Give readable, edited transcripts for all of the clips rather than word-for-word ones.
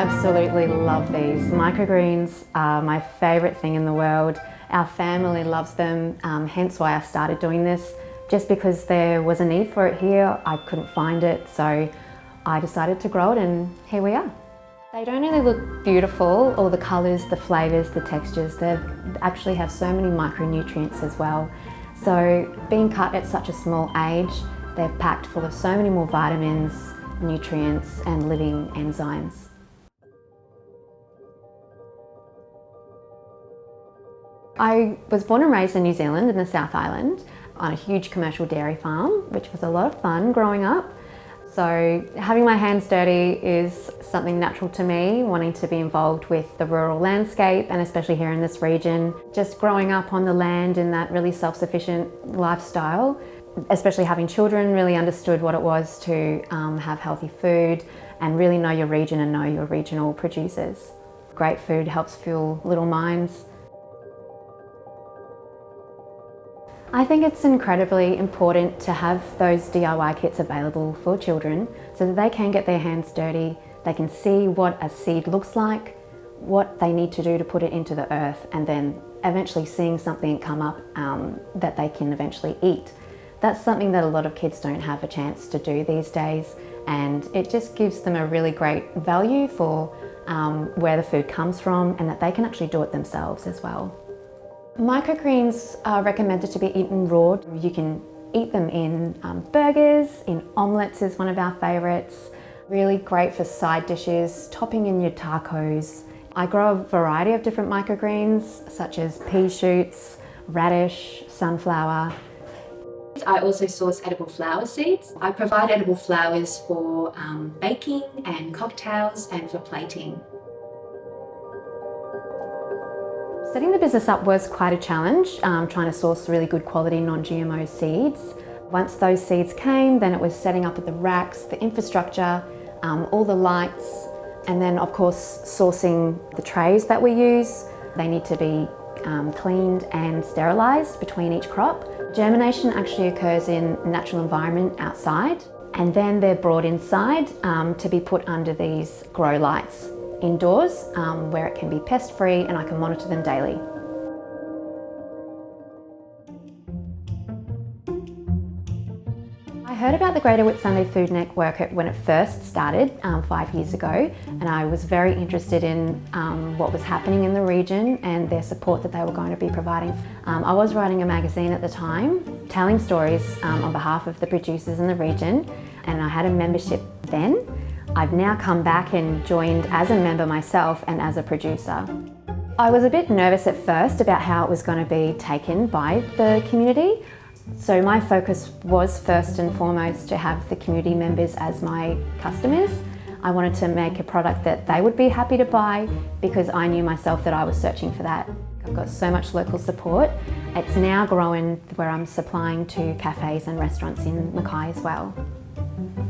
absolutely love these. Microgreens are my favourite thing in the world. Our family loves them, hence why I started doing this. Just because there was a need for it here, I couldn't find it, so I decided to grow it and here we are. They don't only look beautiful, all the colours, the flavours, the textures, they actually have so many micronutrients as well. So being cut at such a small age, they're packed full of so many more vitamins, nutrients and living enzymes. I was born and raised in New Zealand in the South Island on a huge commercial dairy farm, which was a lot of fun growing up. So having my hands dirty is something natural to me, wanting to be involved with the rural landscape and especially here in this region. Just growing up on the land in that really self-sufficient lifestyle, especially having children, really understood what it was to have healthy food and really know your region and know your regional producers. Great food helps fuel little minds. I think it's incredibly important to have those DIY kits available for children so that they can get their hands dirty, they can see what a seed looks like, what they need to do to put it into the earth, and then eventually seeing something come up that they can eventually eat. That's something that a lot of kids don't have a chance to do these days, and it just gives them a really great value for where the food comes from and that they can actually do it themselves as well. Microgreens are recommended to be eaten raw. You can eat them in burgers, in omelettes is one of our favourites. Really great for side dishes, topping in your tacos. I grow a variety of different microgreens such as pea shoots, radish, sunflower. I also source edible flower seeds. I provide edible flowers for baking and cocktails and for plating. Setting the business up was quite a challenge, trying to source really good quality non-GMO seeds. Once those seeds came, then it was setting up at the racks, the infrastructure, all the lights, and then of course sourcing the trays that we use. They need to be cleaned and sterilised between each crop. Germination actually occurs in a natural environment outside, and then they're brought inside to be put under these grow lights indoors where it can be pest free and I can monitor them daily. I heard about the Greater Whitsunday Food Network when it first started 5 years ago, and I was very interested in what was happening in the region and their support that they were going to be providing. I was writing a magazine at the time, telling stories on behalf of the producers in the region, and I had a membership then. I've now come back and joined as a member myself and as a producer. I was a bit nervous at first about how it was going to be taken by the community. So my focus was first and foremost to have the community members as my customers. I wanted to make a product that they would be happy to buy because I knew myself that I was searching for that. I've got so much local support. It's now growing where I'm supplying to cafes and restaurants in Mackay as well.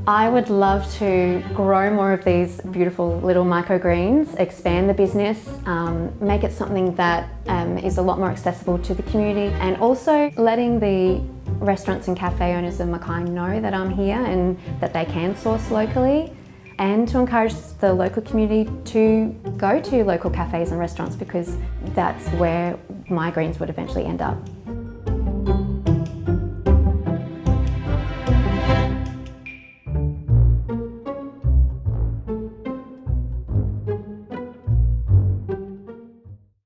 I would love to grow more of these beautiful little microgreens, expand the business, make it something that is a lot more accessible to the community, and also letting the restaurants and cafe owners of Mackay know that I'm here and that they can source locally, and to encourage the local community to go to local cafes and restaurants because that's where my greens would eventually end up.